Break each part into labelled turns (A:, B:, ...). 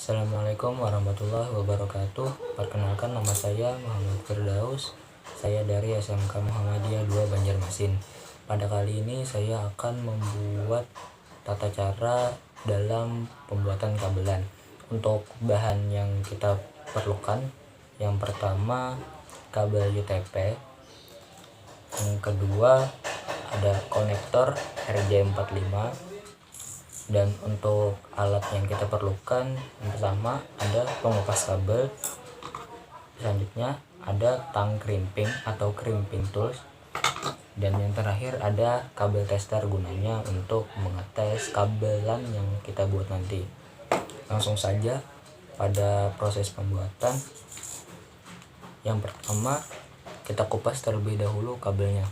A: Assalamualaikum warahmatullahi wabarakatuh. Perkenalkan, nama saya Muhammad Firdaus. Saya dari SMK Muhammadiyah 2 Banjarmasin. Pada kali ini saya akan membuat tata cara dalam pembuatan kabelan. Untuk bahan yang kita perlukan, yang pertama kabel UTP, yang kedua ada konektor RJ45, dan untuk alat yang kita perlukan, yang pertama ada pengupas kabel, selanjutnya ada tang crimping atau crimping tools, dan yang terakhir ada kabel tester gunanya untuk mengetes kabelan yang kita buat nanti. Langsung saja pada proses pembuatan. Yang pertama, kita kupas terlebih dahulu kabelnya.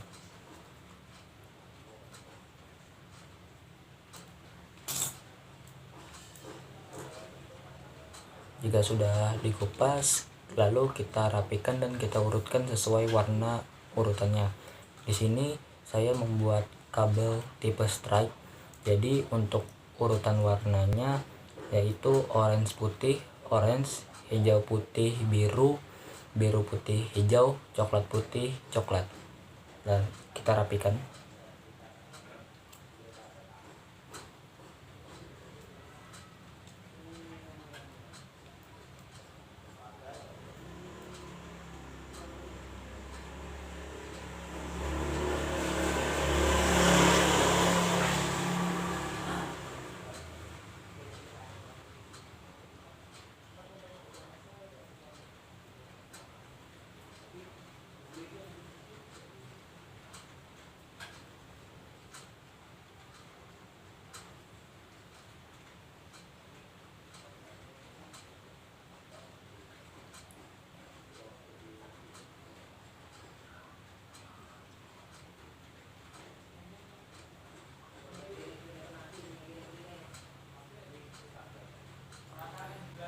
A: Jika sudah dikupas, lalu kita rapikan dan kita urutkan sesuai warna urutannya. Di sini saya membuat kabel tipe stripe. Jadi untuk urutan warnanya yaitu orange putih, orange, hijau putih biru, biru putih hijau, coklat putih coklat. Dan kita rapikan.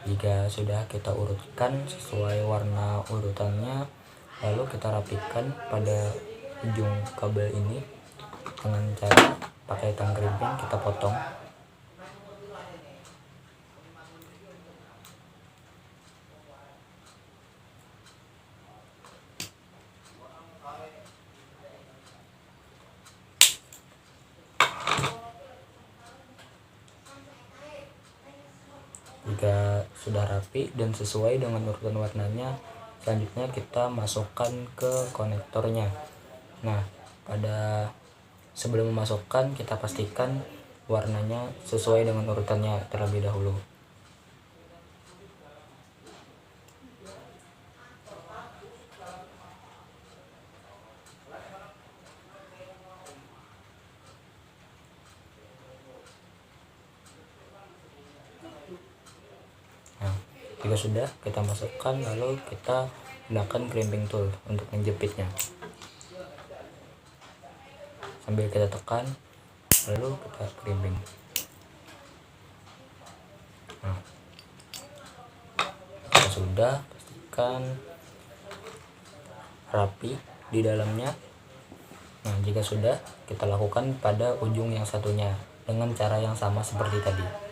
A: Jika sudah kita urutkan sesuai warna urutannya, lalu kita rapikan pada ujung kabel ini dengan cara pakai tang crimping, kita potong. Jika sudah rapi dan sesuai dengan urutan warnanya, selanjutnya kita masukkan ke konektornya. Nah, sebelum memasukkan, kita pastikan warnanya sesuai dengan urutannya terlebih dahulu. Nah, jika sudah kita masukkan, lalu kita gunakan crimping tool untuk menjepitnya. Sambil kita tekan, lalu kita crimping. Nah, jika sudah, pastikan rapi di dalamnya. Nah, jika sudah, kita lakukan pada ujung yang satunya dengan cara yang sama seperti tadi.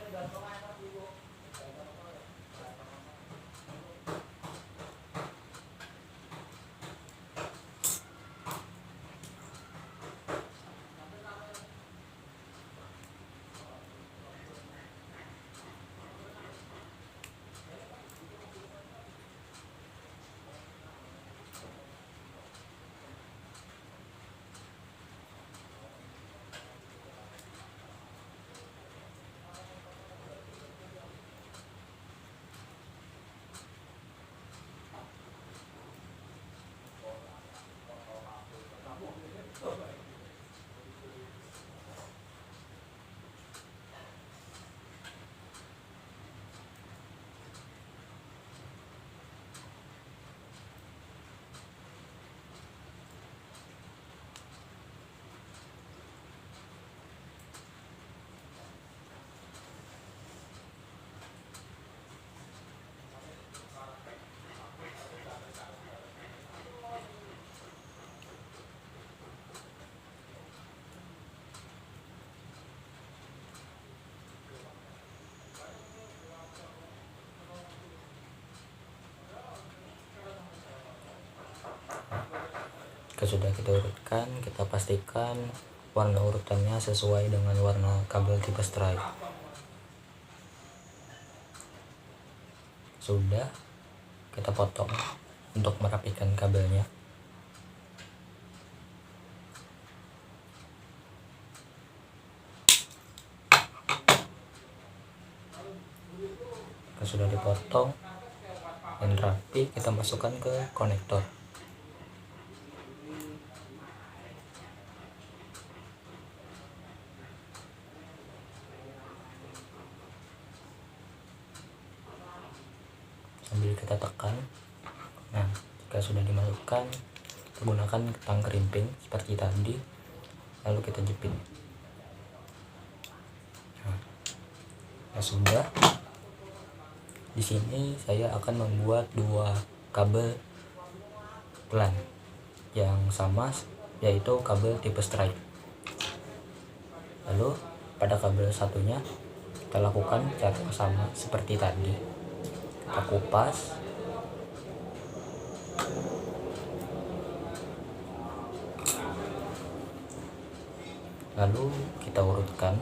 A: Jika sudah kita urutkan, kita pastikan warna urutannya sesuai dengan warna kabel tipe stripe. Sudah, kita potong untuk merapikan kabelnya. Jika sudah dipotong dan rapi, kita masukkan ke konektor. Sambil kita tekan. Nah, jika sudah dimasukkan, kita gunakan tang kerimping seperti tadi, lalu kita jepit. Nah, sudah. Di sini saya akan membuat dua kabel pelan yang sama, yaitu kabel tipe stripe. Lalu pada kabel satunya kita lakukan cara sama seperti tadi. Kita kupas. Lalu kita urutkan.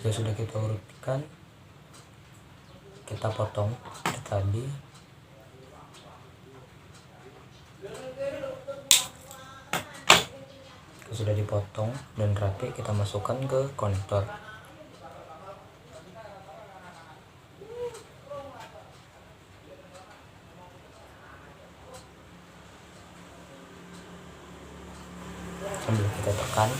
A: Jika sudah kita urutkan, kita potong tadi. Jika sudah dipotong dan rapi, kita masukkan ke konektor. Sambil kita tekan,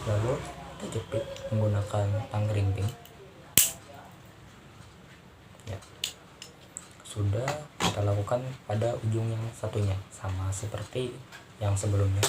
A: lalu kita jepit menggunakan tang kerimping. Ya. Sudah, kita lakukan pada ujung yang satunya, sama seperti yang sebelumnya.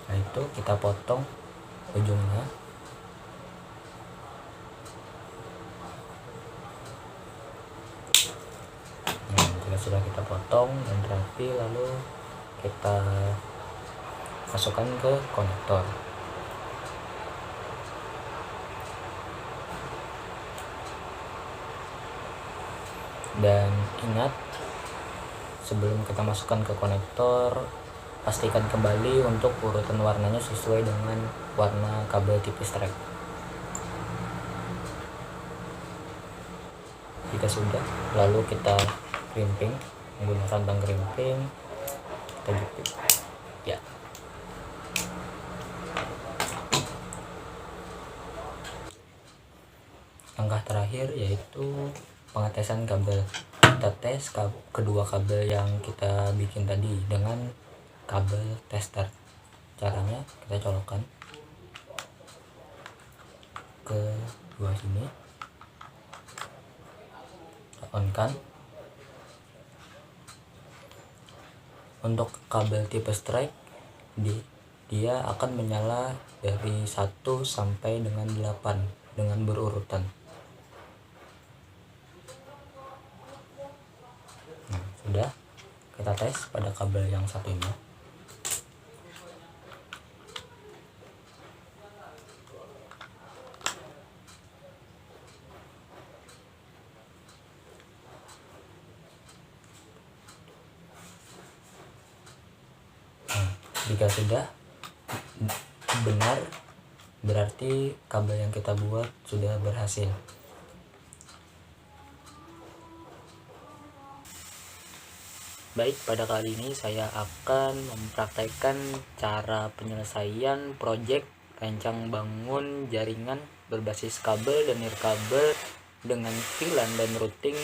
A: Nah, itu kita potong ujungnya. Nah, jika sudah kita potong dan rapi, lalu kita masukkan ke konektor. Dan ingat, sebelum kita masukkan ke konektor, pastikan kembali untuk urutan warnanya sesuai dengan warna kabel tipe stripe. Jika sudah, lalu kita kerimping menggunakan tang kerimping, kita jepit. Ya. langkah terakhir yaitu pengetesan kabel. Kita tes kedua kabel yang kita bikin tadi dengan kabel tester. Caranya kita colokkan ke dua sini, kita on kan. Untuk kabel tipe strike dia akan menyala dari 1 sampai dengan 8 dengan berurutan. Nah, sudah kita tes pada kabel yang satunya. Jika sudah benar, berarti kabel yang kita buat sudah berhasil. Baik, pada kali ini saya akan mempraktekkan cara penyelesaian proyek rancang bangun jaringan berbasis kabel dan nirkabel dengan VLAN dan routing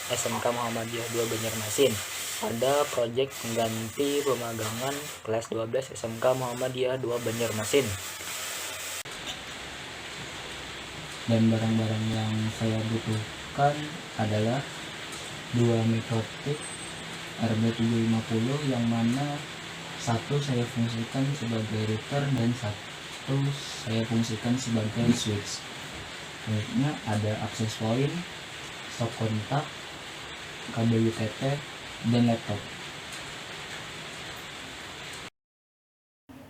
A: SMK Muhammadiyah 2 Banjarmasin pada proyek pengganti pemagangan kelas 12 SMK Muhammadiyah 2 Banjarmasin. Dan barang-barang yang saya butuhkan adalah 2 mikrotik RB750 yang mana satu saya fungsikan sebagai router dan satu saya fungsikan sebagai switch. Selanjutnya ada access point, stop kontak, kabel UTP, dan laptop.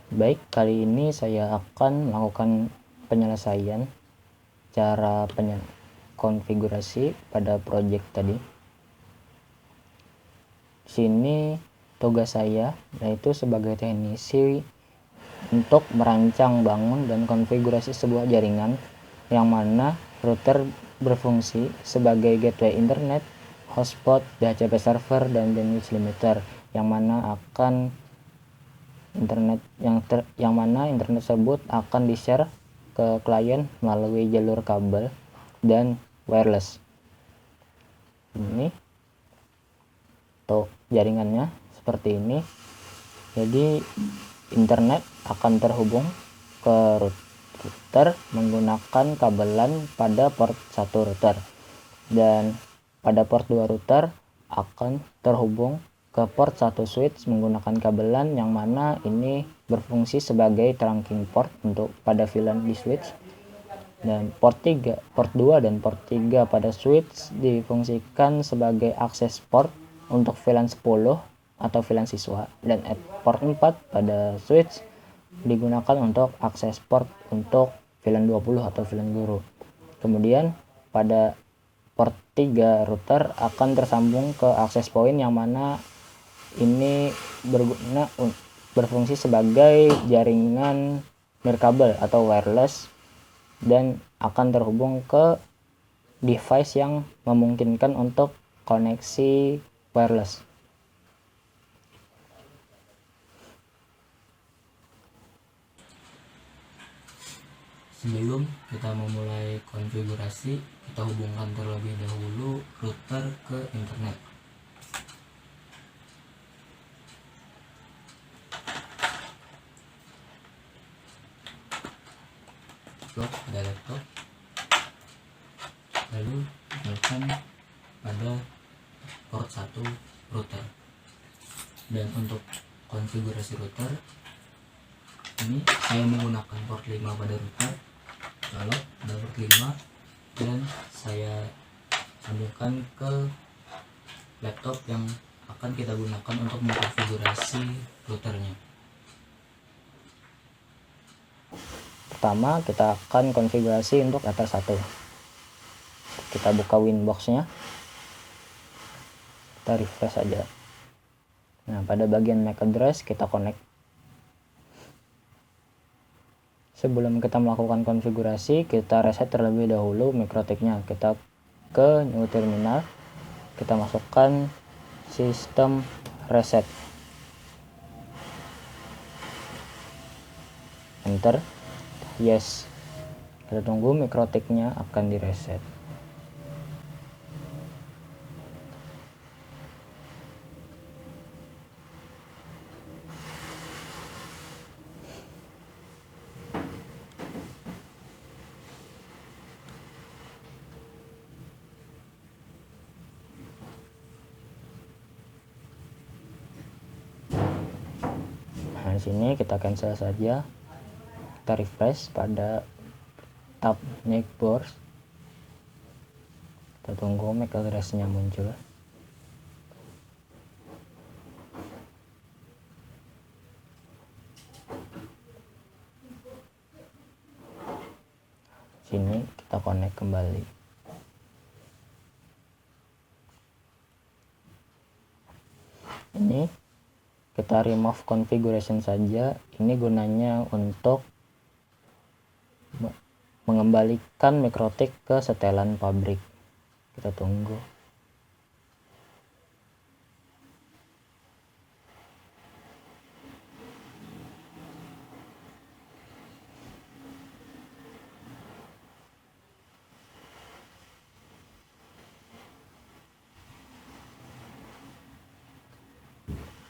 A: Baik, kali ini saya akan melakukan penyelesaian cara konfigurasi pada project tadi. Sini tugas saya yaitu sebagai teknisi untuk merancang bangun dan konfigurasi sebuah jaringan yang mana router berfungsi sebagai gateway internet, hotspot, DHCP server, dan bandwidth limiter yang mana akan internet yang mana internet tersebut akan di-share ke klien melalui jalur kabel dan wireless. Ini untuk jaringannya seperti ini. Jadi internet akan terhubung ke router menggunakan kabelan pada port 1 router, dan pada port 2 router akan terhubung ke port 1 switch menggunakan kabelan yang mana ini berfungsi sebagai trunking port untuk pada VLAN di switch, dan port 2 dan port 3 pada switch difungsikan sebagai akses port untuk VLAN 10 atau VLAN siswa, dan port 4 pada switch digunakan untuk akses port untuk VLAN 20 atau VLAN guru. Kemudian pada port 3 router akan tersambung ke access point yang mana ini berfungsi sebagai jaringan nirkabel atau wireless dan akan terhubung ke device yang memungkinkan untuk koneksi wireless. Sebelum kita memulai konfigurasi, kita hubungkan terlebih dahulu router ke internet. Ada laptop, lalu nyalakan pada port 1 router. Dan untuk konfigurasi router ini saya menggunakan port 5 pada router. Kalau ada port 5 dan saya sambungkan ke laptop yang akan kita gunakan untuk mengkonfigurasi routernya. Pertama kita akan konfigurasi untuk router 1. Kita buka Winbox-nya, kita refresh aja. Nah, pada bagian MAC address kita connect. Sebelum kita melakukan konfigurasi, kita reset terlebih dahulu mikrotiknya. Kita ke new terminal, kita masukkan sistem reset, enter, yes. Kita tunggu mikrotiknya akan direset. Nah, di sini kita cancel saja. Kita refresh pada tab Netboard. Kita tunggu MAC address-nya muncul. Sini kita connect kembali. Ini kita remove configuration saja. Ini gunanya untuk mengembalikan mikrotik ke setelan pabrik. Kita tunggu.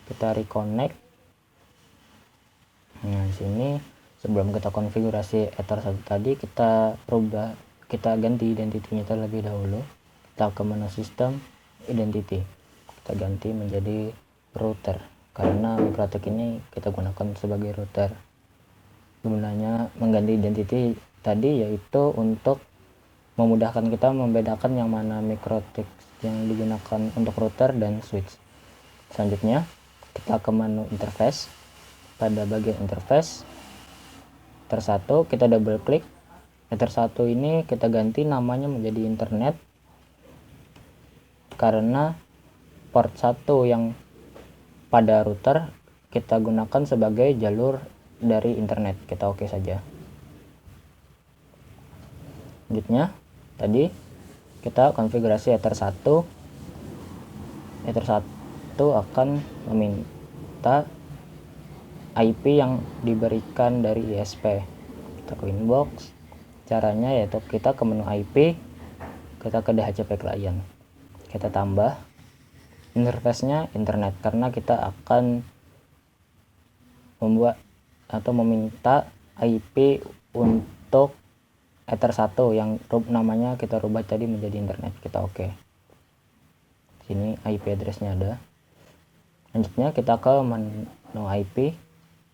A: Kita reconnect. Nah, di sini sebelum kita konfigurasi Ether 1 tadi, kita ganti identity-nya terlebih dahulu. Kita ke menu sistem, identity. Kita ganti menjadi router karena mikrotik ini kita gunakan sebagai router. Gunanya mengganti identity tadi yaitu untuk memudahkan kita membedakan yang mana mikrotik yang digunakan untuk router dan switch. Selanjutnya kita ke menu interface. Pada bagian interface Ether 1 kita double klik. Ether 1 ini kita ganti namanya menjadi internet karena port 1 yang pada router kita gunakan sebagai jalur dari internet. Kita oke saja. Selanjutnya tadi kita konfigurasi Ether 1. Ether 1 akan meminta IP yang diberikan dari ISP. Kita ke inbox. Caranya yaitu kita ke menu IP, kita ke DHCP client. Kita tambah interface-nya internet karena kita akan membuat atau meminta IP untuk Ether 1 yang namanya kita rubah tadi menjadi internet. Kita oke. Sini IP address-nya ada. Selanjutnya kita ke menu IP,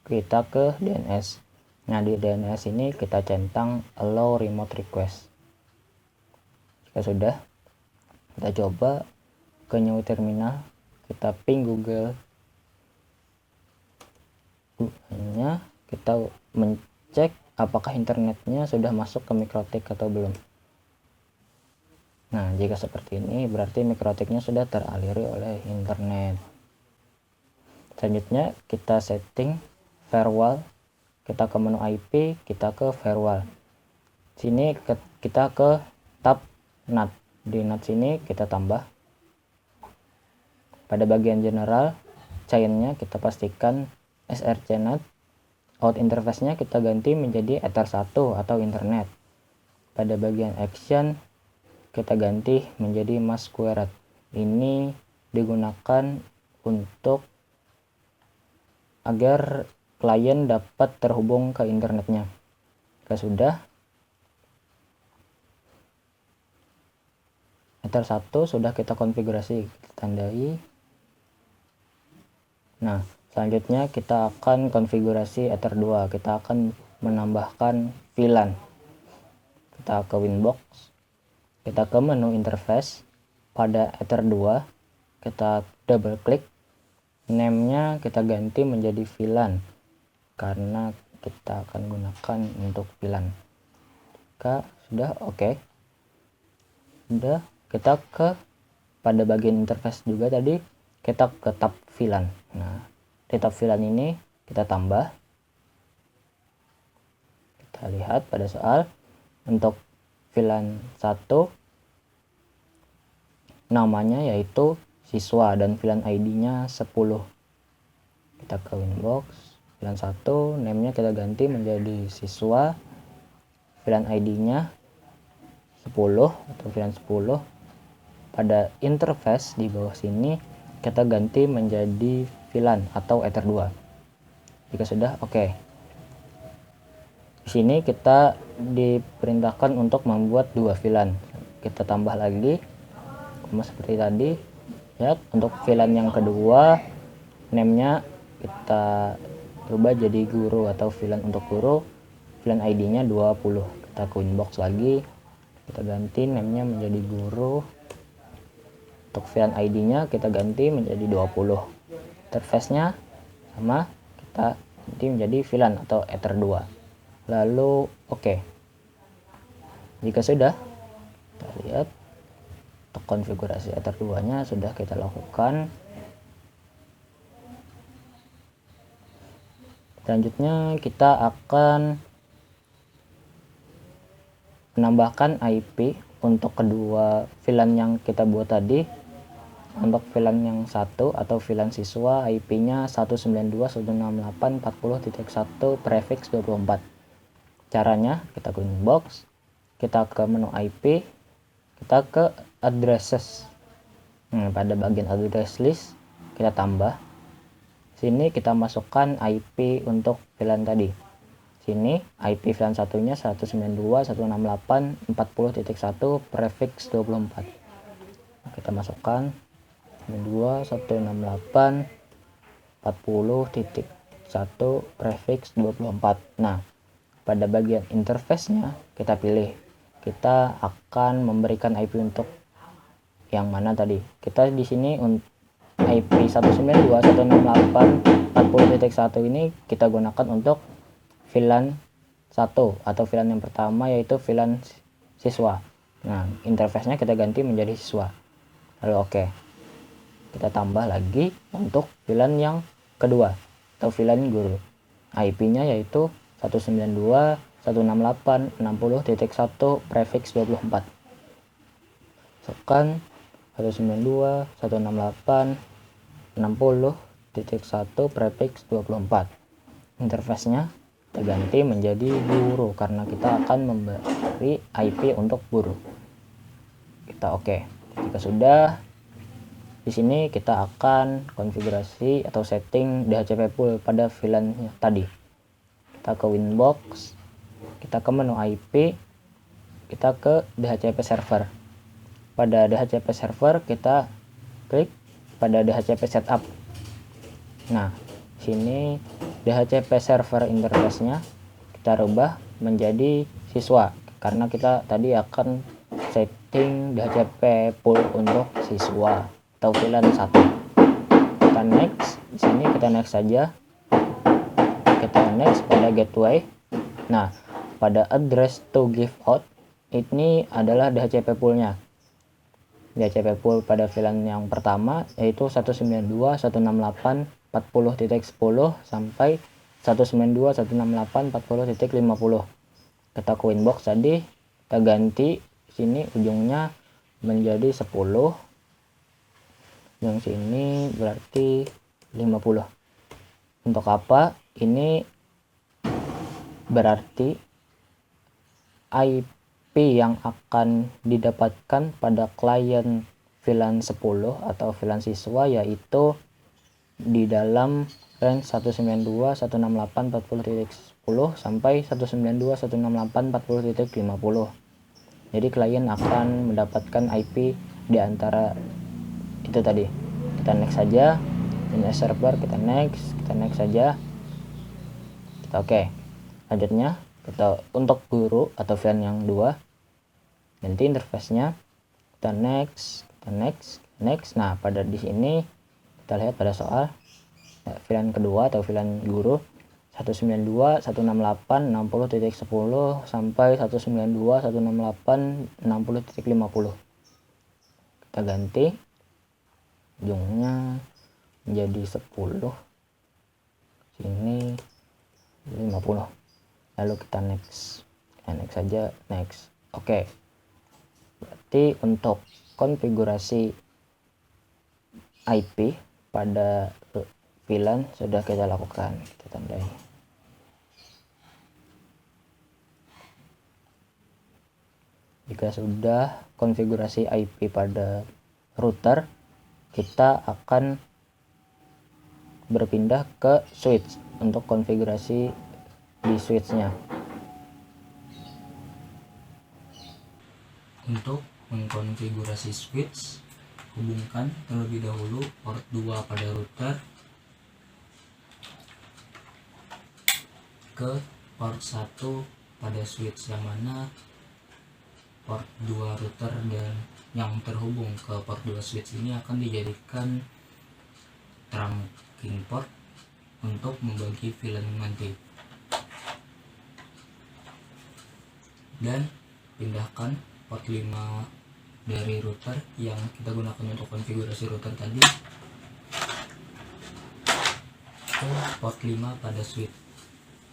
A: kita ke DNS. Nah, di DNS ini kita centang allow remote request. Jika sudah, kita coba ke new terminal, kita ping Google. Hanya kita mencek apakah internetnya sudah masuk ke mikrotik atau belum. Nah, jika seperti ini berarti mikrotiknya sudah teraliri oleh internet. Selanjutnya kita setting firewall. Kita ke menu IP, kita ke firewall. Sini kita ke tab NAT. Di NAT sini kita tambah. Pada bagian general, chain-nya kita pastikan SRC NAT. Out interface-nya kita ganti menjadi Ether 1 atau internet. Pada bagian action, kita ganti menjadi mask query. Ini digunakan untuk agar klien dapat terhubung ke internetnya. Jika sudah, Ether 1 sudah kita konfigurasi, kita tandai. Nah, selanjutnya kita akan konfigurasi Ether 2. Kita akan menambahkan VLAN. Kita ke Winbox, kita ke menu interface. Pada Ether 2 kita double klik, name-nya kita ganti menjadi VLAN karena kita akan gunakan untuk VLAN. Jika sudah oke. Sudah, kita ke pada bagian interface juga tadi kita ke tab VLAN. Nah, di tab VLAN ini kita tambah. Kita lihat pada soal untuk VLAN 1 namanya yaitu siswa dan VLAN ID-nya 10. Kita ke Winbox, VLAN 1, name-nya kita ganti menjadi siswa, VLAN ID-nya 10 atau VLAN 10. Pada interface di bawah sini kita ganti menjadi VLAN atau Ether 2. Jika sudah, oke. Di sini kita diperintahkan untuk membuat 2 VLAN. Kita tambah lagi sama seperti tadi. Lihat, untuk VLAN yang kedua name-nya kita rubah jadi guru atau VLAN untuk guru. VLAN ID-nya 20. Kita ke inbox lagi, kita ganti name-nya menjadi guru. Untuk VLAN ID-nya kita ganti menjadi 20. Interface-nya sama, kita ganti menjadi VLAN atau Ether 2. Lalu oke. Jika sudah, kita lihat untuk konfigurasi Ether 2-nya sudah kita lakukan. Selanjutnya kita akan menambahkan IP untuk kedua VLAN yang kita buat tadi. Untuk VLAN yang satu atau VLAN siswa, IP-nya 192.168.40.1 prefix 24. Caranya, kita ke inbox, kita ke menu IP, kita ke addresses. Pada bagian address list kita tambah. Sini kita masukkan IP untuk VLAN tadi. Sini IP VLAN satunya 192.168.40.1 prefix 24. Kita masukkan 192.168.40.1 prefix 24. Nah, pada bagian interface-nya kita pilih. Kita akan memberikan IP untuk yang mana tadi. Kita di sini IP 192.168.40.1 ini kita gunakan untuk VLAN 1 atau VLAN yang pertama, yaitu VLAN siswa. Nah, interface-nya kita ganti menjadi siswa. Lalu oke. Kita tambah lagi untuk VLAN yang kedua atau VLAN guru. IP-nya yaitu 192.168.60.1 prefix 24. Masukkan 192.168.60.1 prefix 24. Interface-nya kita ganti menjadi guru karena kita akan memberi IP untuk guru. Kita oke. Jika sudah, di sini kita akan konfigurasi atau setting DHCP pool pada VLAN tadi. Kita ke Winbox, kita ke menu IP, kita ke DHCP server. Pada DHCP server kita klik pada DHCP setup. Nah, sini DHCP server interface-nya kita rubah menjadi siswa karena kita tadi akan setting DHCP pool untuk siswa atau VLAN 1. Kita next, di sini kita next saja. Kita next pada gateway. Nah, pada address to give out ini adalah DHCP pool-nya. DHCP pool pada VLAN yang pertama yaitu 192.168.40.10 sampai 192.168.40.50. Kita ke Winbox tadi, kita ganti sini ujungnya menjadi 10. Yang sini berarti 50. Untuk apa? Ini berarti IP yang akan didapatkan pada klien VLAN 10 atau VLAN siswa yaitu di dalam range 192.168.40.10 sampai 192.168.40.50. Jadi klien akan mendapatkan IP di antara itu tadi. Kita next saja. Ini server, kita next saja. Kita oke. Lanjutnya kita untuk guru atau VLAN yang 2 ganti interface-nya, kita next. Nah, pada di sini kita lihat pada soal VLAN kedua atau VLAN guru 192.168.60.10 sampai 192.168.60.50. Kita ganti ujungnya menjadi 10, sini 50. Lalu kita next saja, next. Oke. Berarti untuk konfigurasi IP pada VLAN sudah kita lakukan. Kita tandai. Jika sudah konfigurasi IP pada router, kita akan berpindah ke switch untuk konfigurasi di switchnya. Untuk mengkonfigurasi switch, hubungkan terlebih dahulu port 2 pada router ke port 1 pada switch, yang mana port 2 router dan yang terhubung ke port 2 switch ini akan dijadikan trunking port untuk membagi VLAN nanti. Dan pindahkan port 5 dari router yang kita gunakan untuk konfigurasi router tadi ke port 5 pada switch,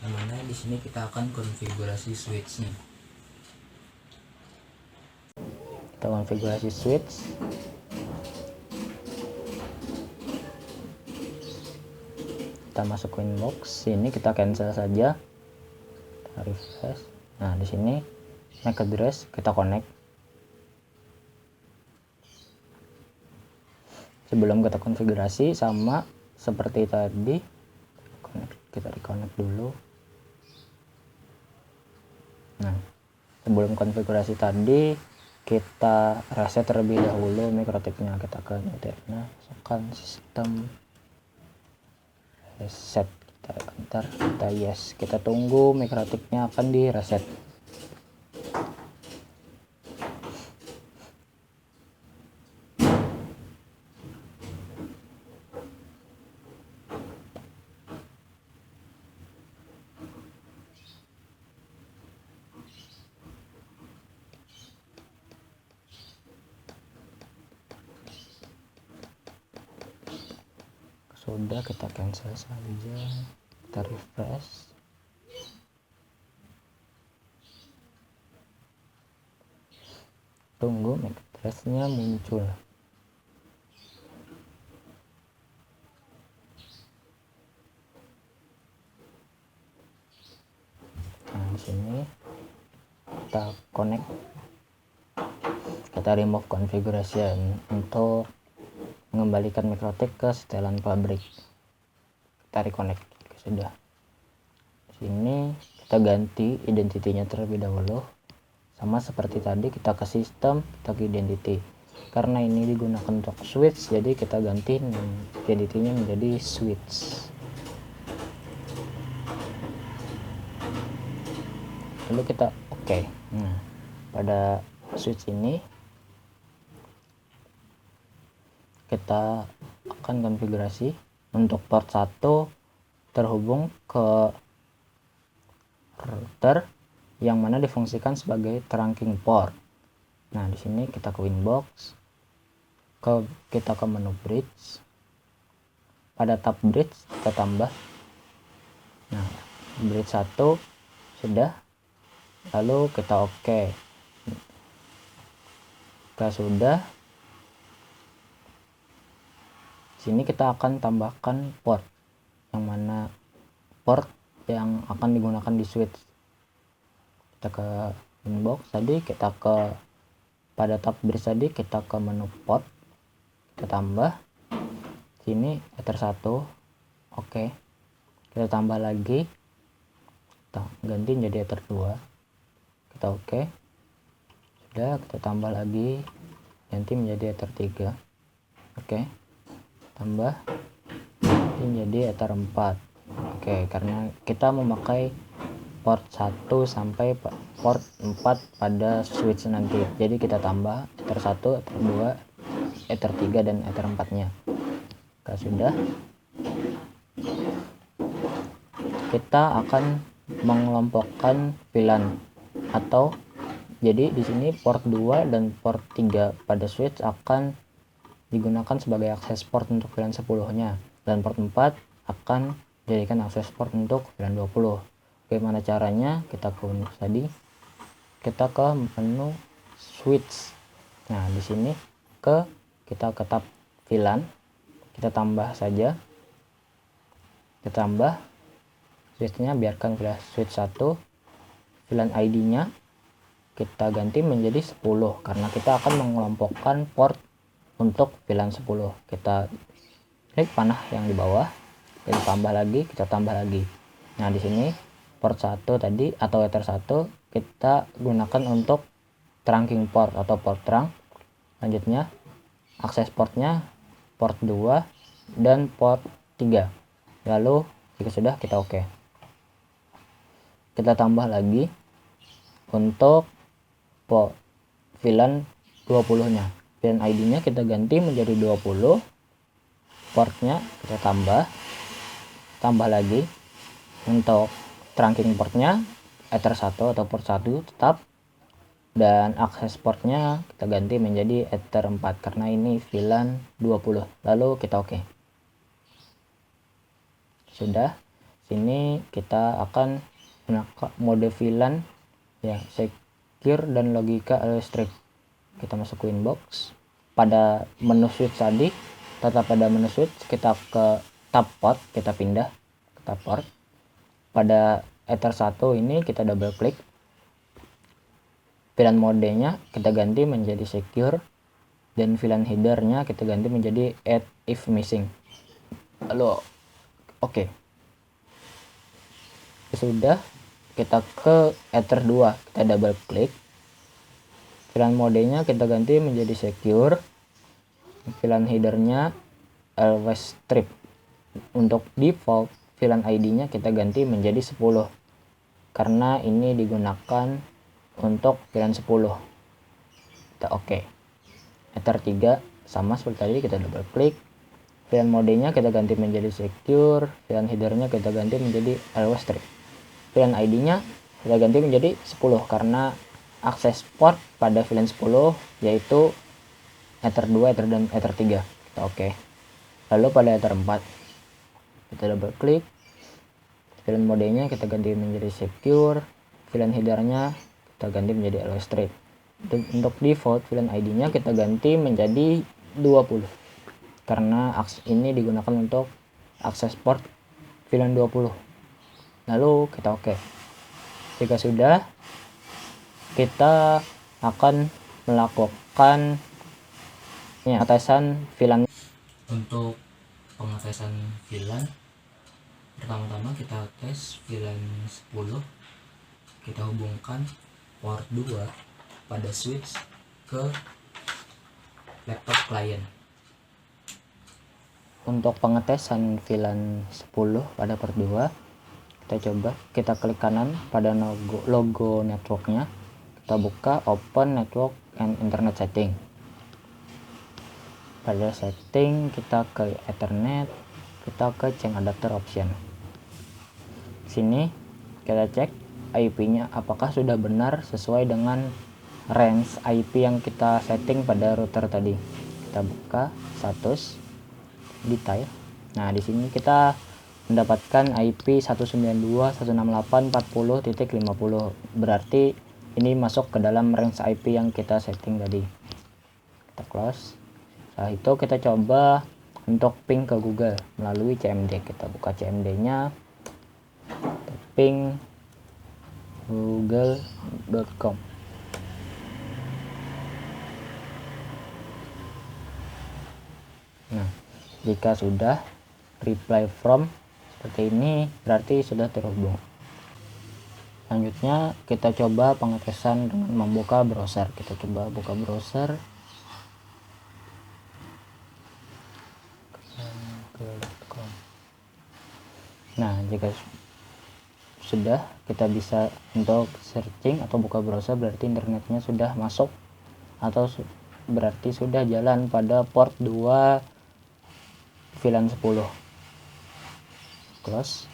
A: yang mana di sini kita akan konfigurasi switchnya. Kita konfigurasi switch. Kita masuk Winbox, ini kita cancel saja, kita refresh. Nah, di sini MAC address kita connect. Sebelum kita konfigurasi, sama seperti tadi, kita reconnect dulu. Nah, sebelum konfigurasi tadi, kita reset terlebih dahulu mikrotipnya. Kita ke Interna, masukkan sistem reset, kita enter, kita yes, kita tunggu mikrotipnya akan di reset. Sudah, kita cancel saja, kita refresh. Tunggu MAC address-nya muncul. Nah, di sini kita connect, kita remove configuration untuk mengembalikan mikrotip ke setelan pabrik. Kita reconnect, sudah. Di sini kita ganti identitinya terlebih dahulu, sama seperti tadi, kita ke sistem, kita ke identity. Karena ini digunakan untuk switch, jadi kita ganti identitinya menjadi switch. Lalu kita oke. Nah, pada switch ini kita akan konfigurasi untuk port 1 terhubung ke router yang mana difungsikan sebagai trunking port. Nah, di sini kita ke Winbox, kita ke menu bridge. Pada tab bridge kita tambah. Nah, bridge 1 sudah. Lalu kita oke. Jika sudah, sini kita akan tambahkan port, yang mana port yang akan digunakan di switch. Kita ke inbox tadi, kita ke pada tab bridge tadi, kita ke menu port, kita tambah sini ether 1. Oke, kita tambah lagi, kita ganti jadi ether 2, kita oke. Sudah, kita tambah lagi, ganti menjadi ether 3. Oke, tambah ini jadi ether 4. Oke, karena kita memakai port 1 sampai port 4 pada switch nanti, jadi kita tambah ether 1, ether 2, ether 3 dan ether 4 nya. Jika sudah, kita akan mengelompokkan VLAN, atau jadi di sini port 2 dan port 3 pada switch akan digunakan sebagai akses port untuk VLAN 10-nya, dan port 4 akan dijadikan akses port untuk VLAN 20. Bagaimana caranya? Kita ke menu tadi, kita ke menu switch. Nah, di sini kita ke tab VLAN, kita tambah saja, kita tambah switch-nya, biarkan switch 1, VLAN ID-nya kita ganti menjadi 10 karena kita akan mengelompokkan port untuk VLAN 10. Kita klik panah yang di bawah, kita tambah lagi. Nah, di sini port 1 tadi atau ether 1 kita gunakan untuk trunking port atau port trunk. Selanjutnya akses portnya port 2 dan port 3. Lalu jika sudah, kita oke. Kita tambah lagi untuk port VLAN 20 nya. VLAN ID nya kita ganti menjadi 20. Portnya kita tambah lagi. Untuk trunking portnya ether 1 atau port 1 tetap, dan akses portnya kita ganti menjadi ether 4 karena ini VLAN 20. Lalu kita oke. Sudah, sini kita akan menggunakan mode VLAN ya, secure dan logika listrik. Kita masuk ke inbox. Pada menu switch tadi, tetap pada menu switch, kita ke tab port, kita pindah ke tab port. Pada ether 1 ini kita double klik. VLAN modenya kita ganti menjadi secure, dan VLAN headernya kita ganti menjadi add if missing. Lalu oke. Sudah, kita ke ether 2, kita double klik. VLAN modenya kita ganti menjadi secure, VLAN headernya always strip. Untuk default VLAN ID-nya kita ganti menjadi 10 karena ini digunakan untuk VLAN 10. Kita oke. Ether 3 sama seperti tadi, kita double klik. VLAN modenya kita ganti menjadi secure, VLAN headernya kita ganti menjadi always strip. VLAN ID-nya kita ganti menjadi 10 karena akses port pada VLAN 10 yaitu ether 2, ether dan ether 3. Kita oke. Lalu pada ether 4 kita double klik. VLAN modenya kita ganti menjadi secure, VLAN headernya kita ganti menjadi always strip. Untuk default VLAN ID-nya kita ganti menjadi 20 karena ini digunakan untuk akses port VLAN 20. Lalu kita oke. Jika sudah, kita akan melakukan pengetesan VLAN. Untuk pengetesan VLAN, pertama-tama kita tes VLAN 10. Kita hubungkan port 2 pada switch ke laptop klien. Untuk pengetesan VLAN 10 pada port 2, kita klik kanan pada logo networknya, kita buka open network and internet setting. Pada setting kita ke ethernet, kita ke change adapter option. Sini kita cek IP-nya apakah sudah benar sesuai dengan range IP yang kita setting pada router tadi. Kita buka status detail. Nah, di sini kita mendapatkan IP 192.168.40.50. Berarti ini masuk ke dalam range IP yang kita setting tadi. Kita close. Setelah itu kita coba untuk ping ke Google melalui CMD. Kita buka CMD-nya, ping google.com. Nah, jika sudah reply from seperti ini, berarti sudah terhubung. Selanjutnya kita coba pengetesan dengan membuka browser. Kita coba buka browser. Nah, jika sudah, kita bisa untuk searching atau buka browser, berarti internetnya sudah masuk atau berarti sudah jalan pada port 2 VLAN 10. Close.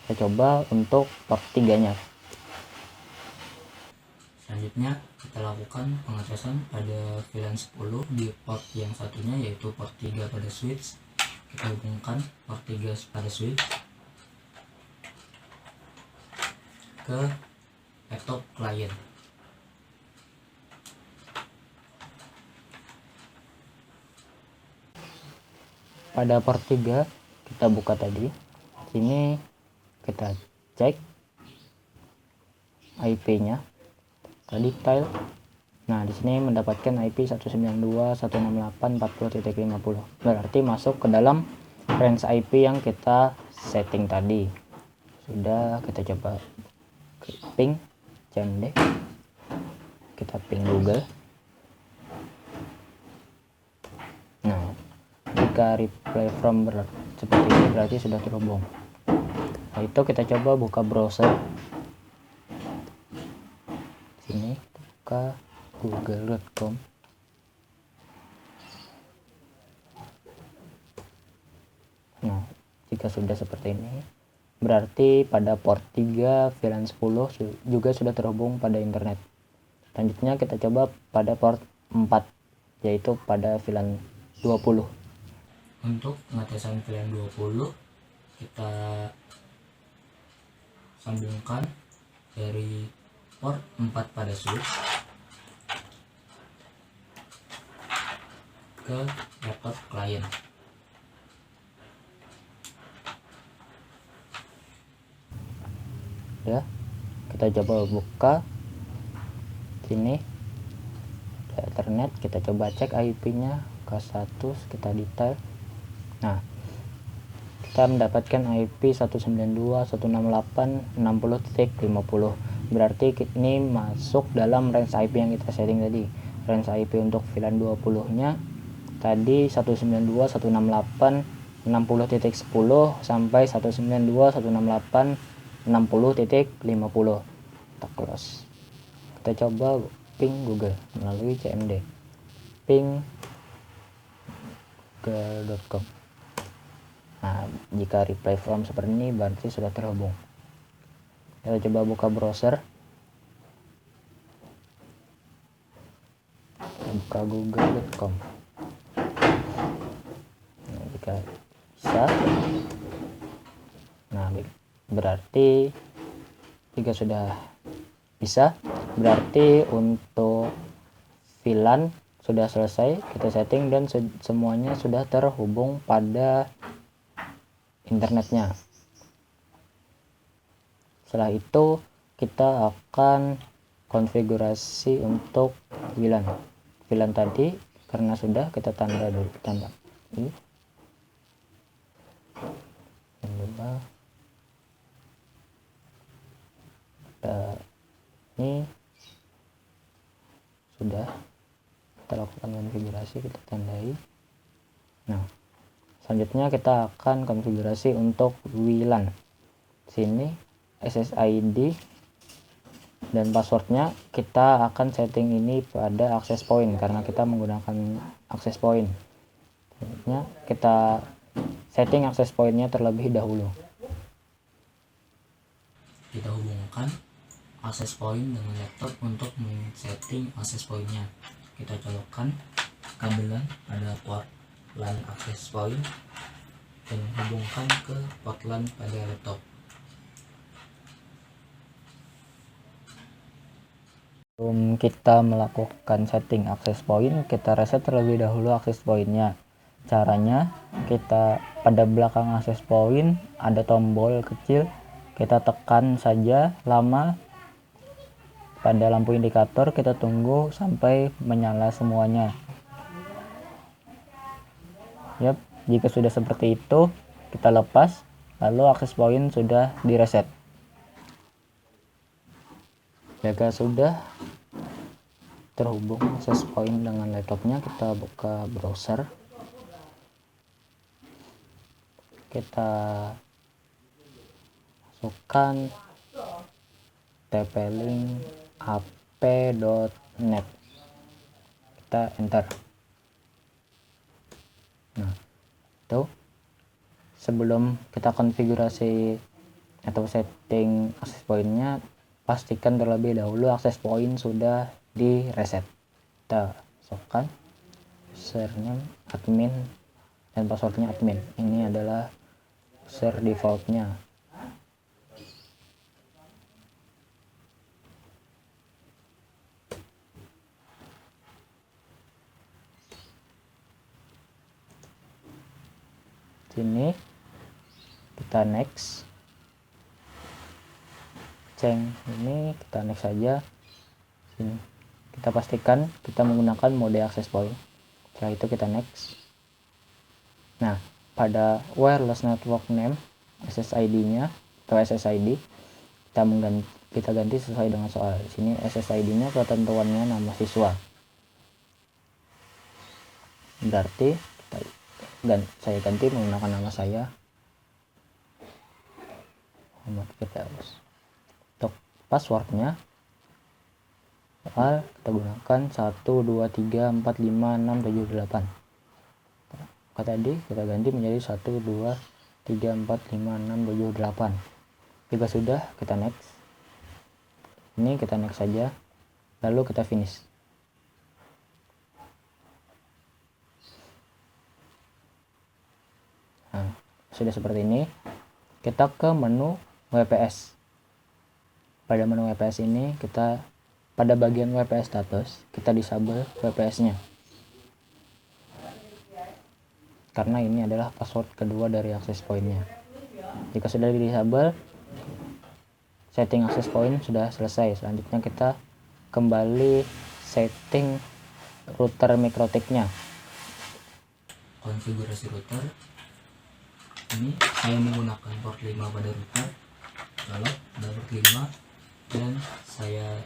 A: Kita coba untuk port 3 nya. Selanjutnya kita lakukan pengetesan pada VLAN 10 di port yang satunya, yaitu port 3 pada switch. Kita hubungkan port 3 pada switch ke laptop klien. Pada port 3 kita buka tadi. Sini kita cek IP-nya. kita detail. Nah, di sini mendapatkan IP 192.168.40.50. Berarti masuk ke dalam range IP yang kita setting tadi. Sudah, kita coba ping CMD. Kita ping Google. Nah, jika reply from seperti ini berarti sudah terhubung. Nah, itu kita coba buka browser. Sini buka google.com. Nah, jika sudah seperti ini berarti pada port 3 VLAN 10 juga sudah terhubung pada internet. Selanjutnya kita coba pada port 4, yaitu pada VLAN 20. Untuk pengetesan VLAN 20 kita sambungkan dari port 4 pada switch ke laptop klien. Ya, kita coba buka sini Ethernet, kita coba cek IP-nya K1, kita detail. Nah, kita mendapatkan IP 192.168.60.50. berarti ini masuk dalam range IP yang kita setting tadi. Range IP untuk VLAN 20 nya tadi 192.168.60.10 sampai 192.168.60.50. kita close. Kita coba ping Google melalui CMD, ping google.com. Nah, jika reply from seperti ini berarti sudah terhubung. Kita coba buka browser, buka google.com. Nah, jika bisa, nah berarti jika sudah bisa berarti untuk VLAN sudah selesai kita setting dan semuanya sudah terhubung pada internetnya. Setelah itu kita akan konfigurasi untuk VLAN tadi, karena sudah kita tanda dulu, tanda ini ini sudah kita lakukan konfigurasi, kita tandai. Nah, selanjutnya kita akan konfigurasi untuk WLAN. Sini SSID dan passwordnya kita akan setting ini pada access point karena kita menggunakan access point. Selanjutnya kita setting access pointnya terlebih dahulu. Kita hubungkan access point dengan laptop untuk men-setting access pointnya. Kita colokkan kabelan pada port LAN access point dan hubungkan ke port LAN pada laptop. Sebelum kita melakukan setting access point, kita reset terlebih dahulu access pointnya. Caranya, kita pada belakang access point ada tombol kecil, kita tekan saja lama pada lampu indikator, kita tunggu sampai menyala semuanya. Yap, jika sudah seperti itu kita lepas, lalu access point sudah direset. Jika sudah terhubung access point dengan laptopnya, kita buka browser, kita masukkan tp-link ap.net, kita enter. Nah, itu sebelum kita konfigurasi atau setting access pointnya, pastikan terlebih dahulu access point sudah di reset. Kita masukkan username admin dan passwordnya admin. Ini adalah user defaultnya. Sini kita next, ini kita next saja. Ini kita pastikan kita menggunakan mode access point. Setelah itu kita next. Nah, pada wireless network name SSID-nya atau SSID kita ganti sesuai dengan soal. Di sini SSID-nya ketentuannya nama siswa. Berarti saya ganti menggunakan nama saya Muhammad Firdaus. Untuk passwordnya kita gunakan 1 2 3 4 5 6 7 8. Tadi kita ganti menjadi 1 2 3 4 5 6 7 8. Jika sudah, kita next. Ini kita next saja, lalu kita finish. Nah, sudah seperti ini. Kita ke menu WPS. Pada menu WPS ini kita pada bagian WPS status kita disable WPS-nya. Karena ini adalah password kedua dari access point-nya. Jika sudah di disable, setting access point sudah selesai. Selanjutnya kita kembali setting router MikroTik-nya. Konfigurasi router. Ini saya menggunakan port 5 pada router. Lalu ada port 5 dan saya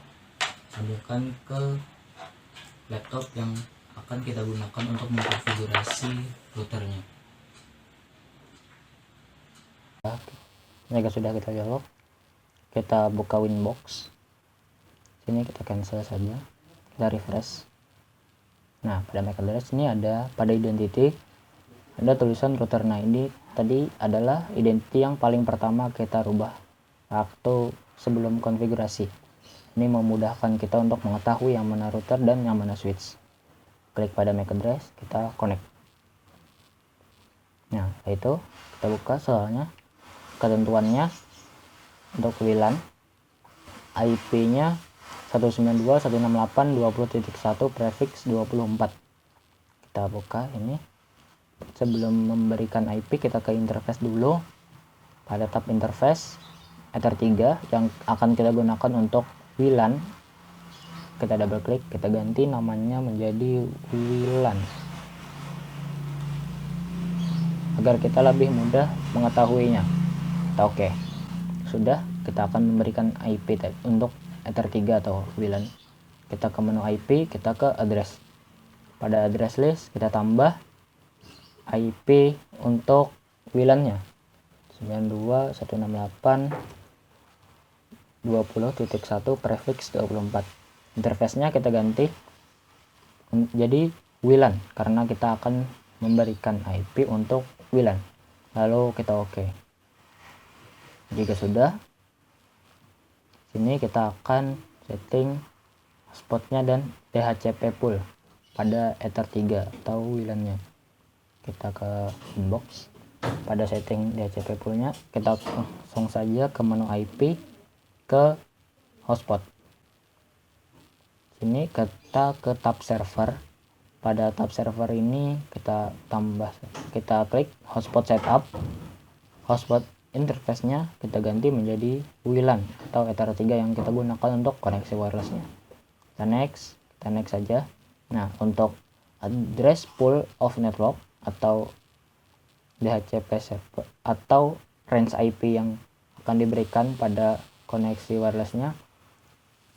A: sambungkan ke laptop yang akan kita gunakan untuk mengkonfigurasi routernya. Jika sudah kita colok, kita buka Winbox. Sini kita cancel saja, kita refresh. Nah, pada MAC address ini ada pada identity ada tulisan router. Nah, ini tadi adalah identity yang paling pertama kita rubah waktu sebelum konfigurasi. Ini memudahkan kita untuk mengetahui yang mana router dan yang mana switch. Klik pada MAC address, kita connect. Nah, setelah itu kita buka soalnya. Ketentuannya untuk WLAN IP-nya 192.168.20.1 prefix 24. Kita buka ini. Sebelum memberikan IP, kita ke interface dulu. Pada tab interface Ether3 yang akan kita gunakan untuk WLAN, kita double klik, kita ganti namanya menjadi WLAN agar kita lebih mudah mengetahuinya. Kita oke. Sudah, kita akan memberikan IP untuk Ether3 atau WLAN. Kita ke menu IP, kita ke address. Pada address list kita tambah IP untuk WLAN-nya 92.168.20.1 prefix 24. Interface-nya kita ganti jadi WLAN karena kita akan memberikan IP untuk WLAN. Lalu kita oke. Jika sudah, sini kita akan setting hotspotnya dan DHCP pool pada Ether3 atau WLAN-nya. Kita ke inbox. Pada setting DHCP pool-nya kita langsung saja ke menu IP, ke hotspot. Sini kita ke tab server. Pada tab server ini kita klik hotspot setup. Hotspot interface-nya kita ganti menjadi WLAN atau Ether3 yang kita gunakan untuk koneksi wireless-nya. Kita next saja. Nah, untuk address pool of network atau DHCP server atau range IP yang akan diberikan pada koneksi wirelessnya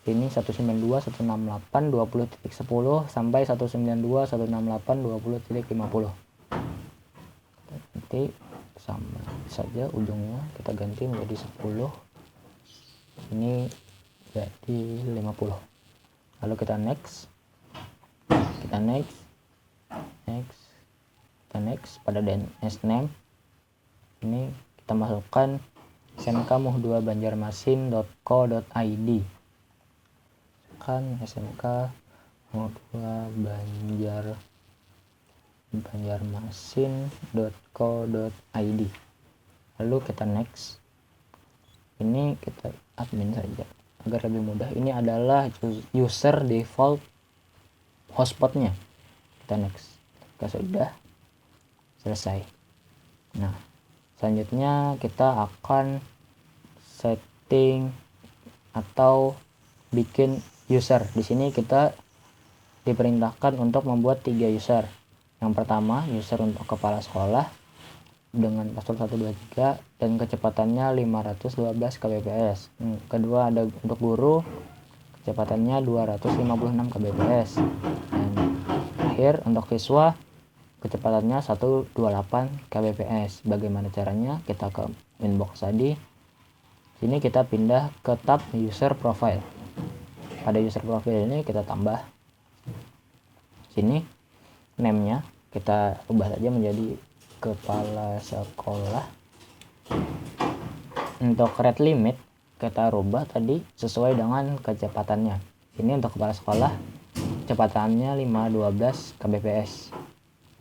A: ini 192.168.20.10 sampai 192.168.20.50. Nanti sama saja ujungnya kita ganti menjadi 10, ini jadi 50. Lalu kita next pada DNS name ini kita masukkan smkmuh2banjarmasin.co.id. kan smkmuh2 banjarmasin.co.id. lalu kita next. Ini kita admin saja agar lebih mudah. Ini adalah user default hotspotnya. Kita next. Jika sudah selesai. Nah, selanjutnya kita akan setting atau bikin user. Di sini kita diperintahkan untuk membuat 3 user. Yang pertama, user untuk kepala sekolah dengan password 123 dan kecepatannya 512 kbps. Kedua ada untuk guru, kecepatannya 256 kbps. Dan terakhir untuk siswa, kecepatannya 128 kbps. Bagaimana caranya? Kita ke inbox tadi. Sini kita pindah ke tab user profile. Pada user profile ini kita tambah sini name-nya, kita ubah saja menjadi kepala sekolah. Untuk rate limit kita rubah tadi sesuai dengan kecepatannya. Ini untuk kepala sekolah kecepatannya 512 kbps,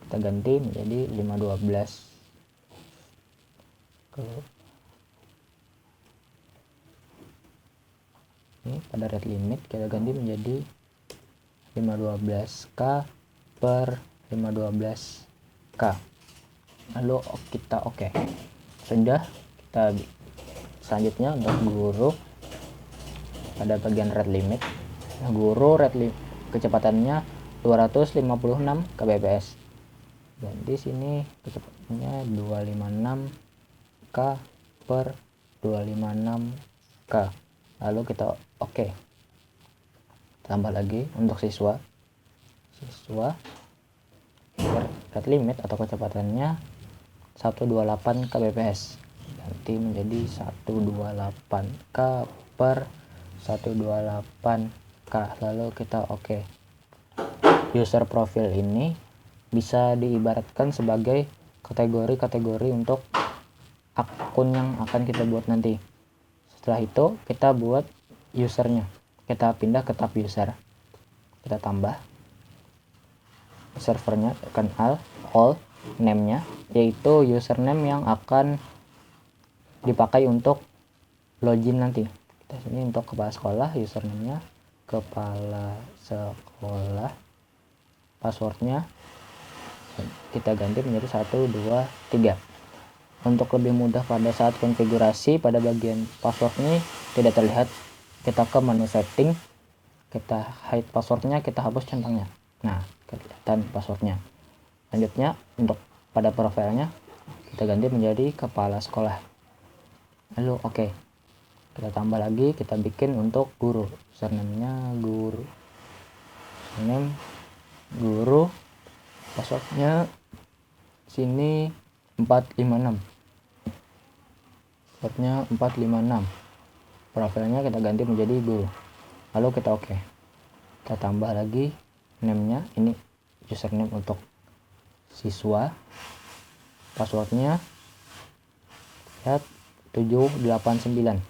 A: kita ganti menjadi 512. Ini pada rate limit kita ganti menjadi 512k per 512k, lalu kita oke. Sudah. Kita selanjutnya untuk guru, pada bagian rate limit, guru kecepatannya 256 kbps, dan di sini kecepatannya 256k per 256k, lalu kita oke. Tambah lagi untuk siswa rate limit atau kecepatannya 128 kbps, ganti menjadi 128k per 128k, lalu kita oke. User profile ini bisa diibaratkan sebagai kategori-kategori untuk akun yang akan kita buat nanti. Setelah itu kita buat usernya, kita pindah ke tab user, kita tambah servernya, tekan all, name-nya yaitu username yang akan dipakai untuk login nanti. Kita sini untuk kepala sekolah, username-nya kepala sekolah, passwordnya kita ganti menjadi 123. Untuk lebih mudah pada saat konfigurasi, pada bagian password ini tidak terlihat, kita ke menu setting, kita hide passwordnya, kita hapus centangnya. Nah, kelihatan passwordnya. Selanjutnya untuk pada profilnya kita ganti menjadi kepala sekolah, lalu oke. Kita tambah lagi, kita bikin untuk guru, username-nya guru, username guru, passwordnya sini 456, passwordnya 456, profilnya kita ganti menjadi guru, lalu kita oke. Kita tambah lagi name-nya, ini username untuk siswa, passwordnya lihat 789,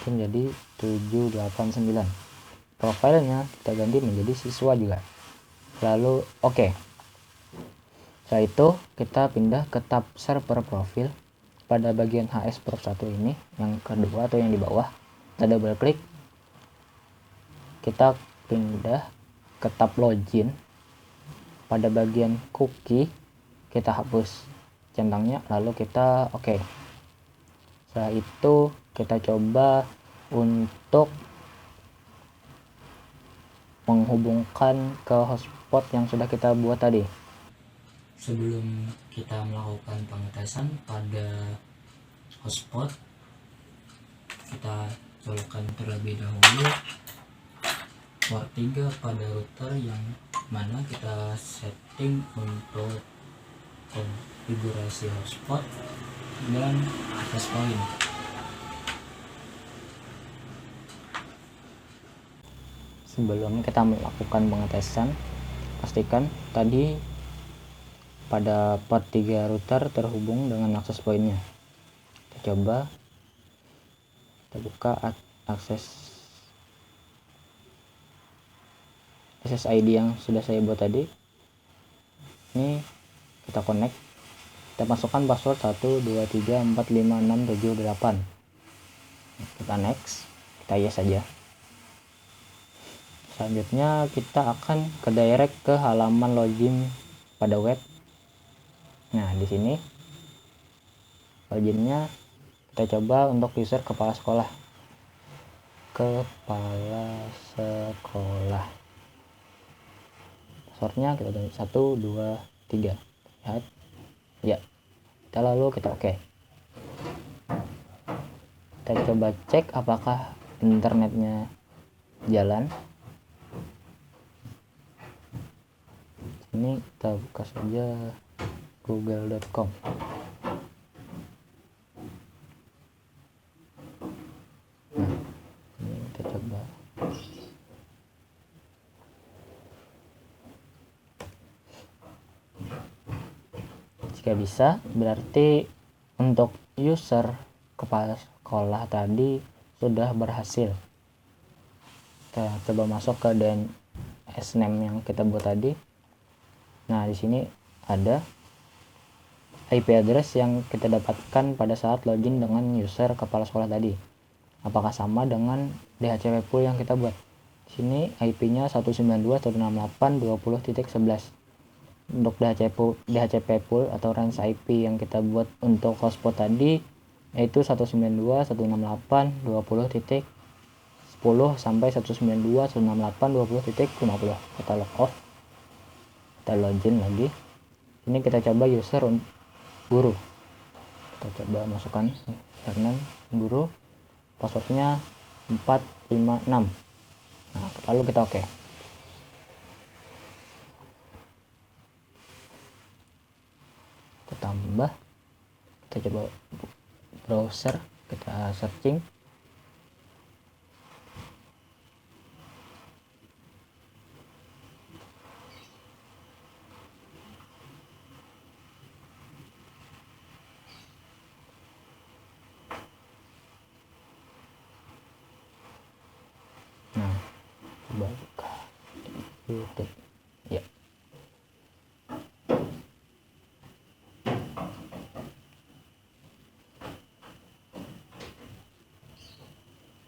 A: menjadi 789, profilnya kita ganti menjadi siswa juga, lalu oke. Setelah itu kita pindah ke tab server profil. Pada bagian HS Prof 1 ini, yang kedua atau yang di bawah, kita double klik, kita pindah ke tab login. Pada bagian cookie kita hapus centangnya, lalu kita oke. Setelah itu kita coba untuk menghubungkan ke hotspot yang sudah kita buat tadi. Sebelum kita melakukan pengetesan pada hotspot, kita colokkan terlebih dahulu port 3 pada router yang mana kita setting untuk konfigurasi hotspot dan access point. Sebelum kita melakukan pengetesan, pastikan tadi pada port 3 router terhubung dengan access point-nya. Kita coba, kita buka akses SSID yang sudah saya buat tadi. Ini kita connect, kita masukkan password 123456778. Kita next, kita yes saja. Selanjutnya kita akan ke direct ke halaman login pada web. Nah, di sini loginnya kita coba untuk user kepala sekolah. kepala sekolah. Passwordnya kita tulis 1 2 3. Lihat ya, kita oke. Kita coba cek apakah internetnya jalan. Ini kita buka saja google.com. Nah, ini kita coba. Jika bisa, berarti untuk user kepala sekolah tadi sudah berhasil. Kita coba masuk ke DNS name yang kita buat tadi. Nah, di sini ada IP address yang kita dapatkan pada saat login dengan user kepala sekolah tadi. Apakah sama dengan DHCP pool yang kita buat? Di sini IP-nya 192.168.20.11. Untuk DHCP pool atau range IP yang kita buat untuk hotspot tadi yaitu 192.168.20.10 sampai 192.168.20.50. Kita log off. Kita login lagi. Ini kita coba user guru. Kita coba masukkan username guru, passwordnya 456. Nah, lalu kita oke. Kita tambah, kita coba browser, kita searching. Nah, coba buka YouTube ya.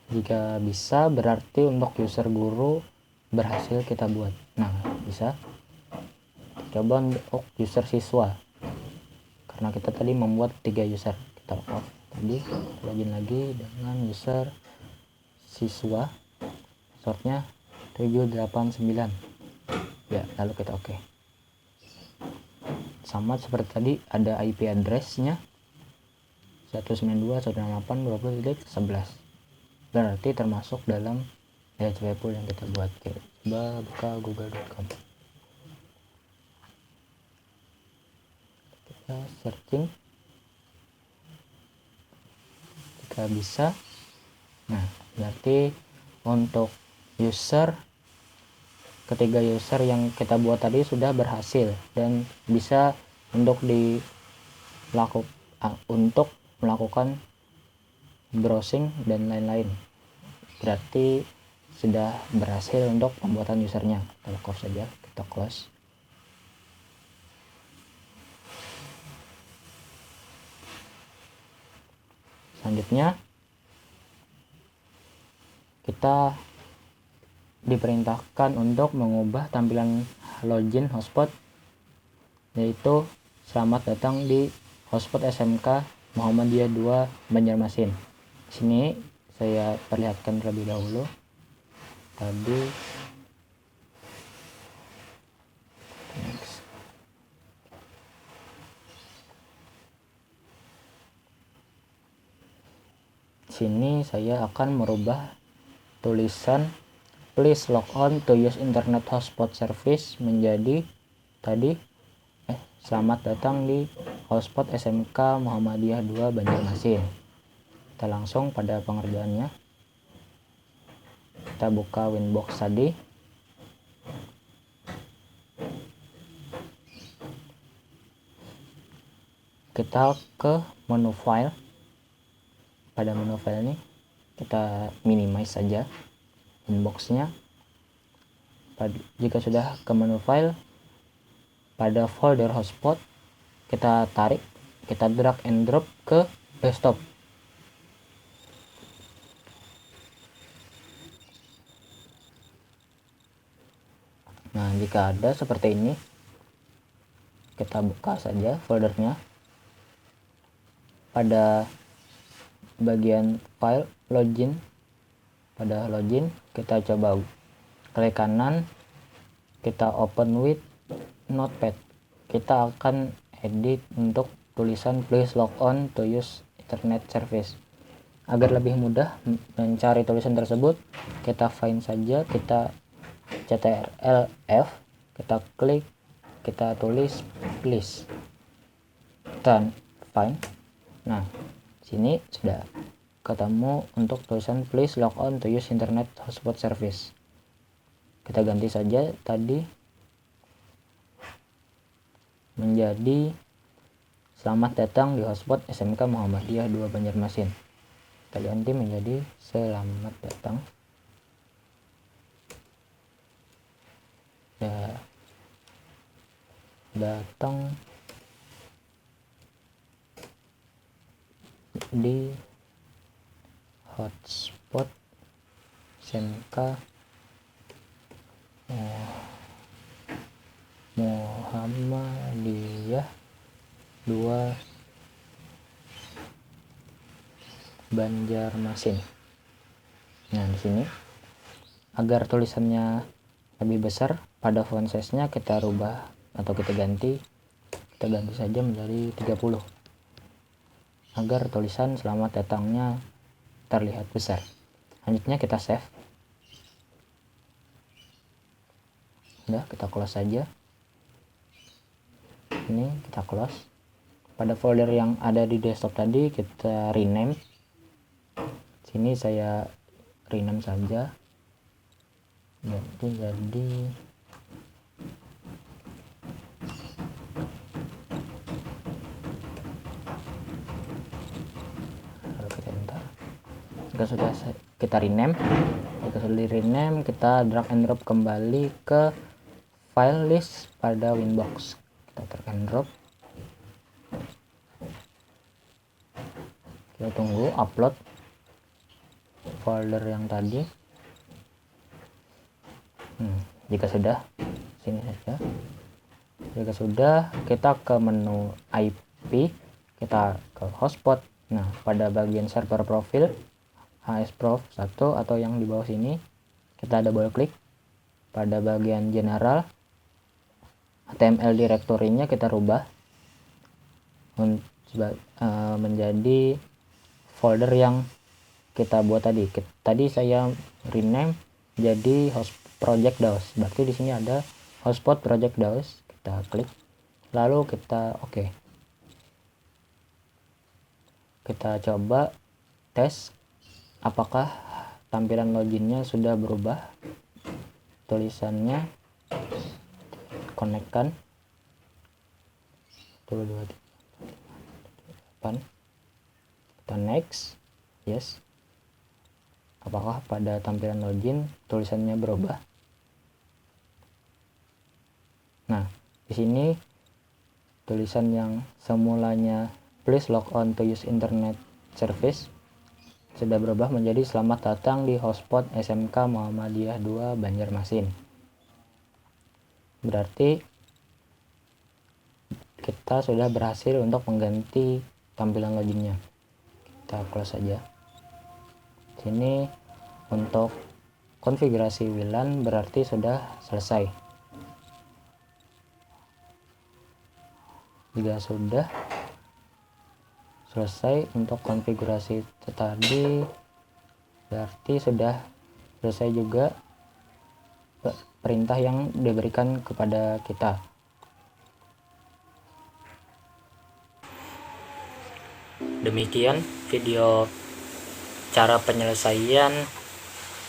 A: Jika bisa, berarti untuk user guru berhasil kita buat. Nah, bisa. Coba untuk user siswa, karena kita tadi membuat 3 user. Kita off tadi, login lagi dengan user siswa, passwordnya 789 ya, lalu kita oke. Sama seperti tadi, ada IP address-nya 192.168.20.11, berarti termasuk dalam DHCP pool yang kita buat. Coba buka google.com. Kita searching jika bisa. Nah, berarti untuk ketiga user yang kita buat tadi sudah berhasil dan bisa untuk melakukan browsing dan lain-lain. Berarti sudah berhasil untuk pembuatan usernya. Kita close saja, kita close. Selanjutnya kita diperintahkan untuk mengubah tampilan login hotspot, yaitu selamat datang di hotspot SMK Muhammadiyah 2 Banjarmasin. Di sini saya perlihatkan terlebih dahulu. Tadi sini saya akan merubah tulisan please log on to use internet hotspot service menjadi tadi selamat datang di hotspot SMK Muhammadiyah 2 Banjarmasin. Kita langsung pada pengerjaannya. Kita buka Winbox tadi. Kita ke menu file. Pada menu file ini kita minimize saja inboxnya. Jika sudah ke menu file, pada folder hotspot kita tarik, kita drag and drop ke desktop. Nah, jika ada seperti ini, kita buka saja foldernya. Pada bagian file login pada login, kita coba klik kanan, kita open with notepad. Kita akan edit untuk tulisan please log on to use internet service. Agar lebih mudah mencari tulisan tersebut, kita find saja, kita ctrl F, kita klik, kita tulis please, dan find. Nah, sini sudah ketemu untuk tulisan please log on to use internet hotspot service. Kita ganti saja tadi menjadi selamat datang di hotspot SMK Muhammadiyah 2 Banjarmasin. Kita ganti menjadi selamat datang di hotspot SMK Muhammadiyah 2 Banjarmasin. Nah, di sini agar tulisannya lebih besar, pada font size-nya kita rubah atau kita ganti saja menjadi 30 agar tulisan selamat datangnya terlihat besar. Selanjutnya kita save. Udah, kita close saja. Ini kita close. Pada folder yang ada di desktop tadi kita rename. Sini saya rename saja. Jadi jika sudah kita rename, kita drag and drop kembali ke file list pada Winbox. Kita drag and drop, kita tunggu upload folder yang tadi. Jika sudah, sini saja. Jika sudah, kita ke menu IP, kita ke hotspot. Nah, pada bagian server profil ASProf 1 atau yang di bawah sini, kita double klik. Pada bagian general, HTML directory-nya kita rubah menjadi folder yang kita buat tadi. Tadi saya rename jadi host project DAOs. Berarti di sini ada hotspot project DAOs. Kita klik, lalu kita oke. Kita coba tes apakah tampilan loginnya sudah berubah. Tulisannya konekkan 1 2 3 4. Kita next, yes. Apakah pada tampilan login tulisannya berubah? Nah, di sini tulisan yang semulanya please log on to use internet service sudah berubah menjadi selamat datang di hotspot SMK Muhammadiyah 2 Banjarmasin. Berarti kita sudah berhasil untuk mengganti tampilan loginnya. Kita close saja. Sini untuk konfigurasi WLAN berarti sudah selesai. Jika sudah selesai untuk konfigurasi tadi, berarti sudah selesai juga perintah yang diberikan kepada kita. Demikian video cara penyelesaian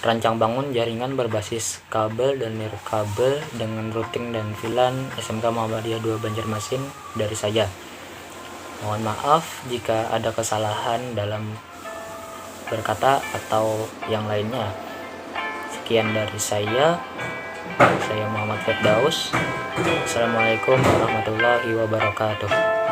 A: rancang bangun jaringan berbasis kabel dan nirkabel dengan routing dan VLAN SMK Muhammadiyah 2 Banjarmasin dari saya. Mohon maaf jika ada kesalahan dalam berkata atau yang lainnya. Sekian dari saya Muhammad Firdaus. Assalamualaikum warahmatullahi wabarakatuh.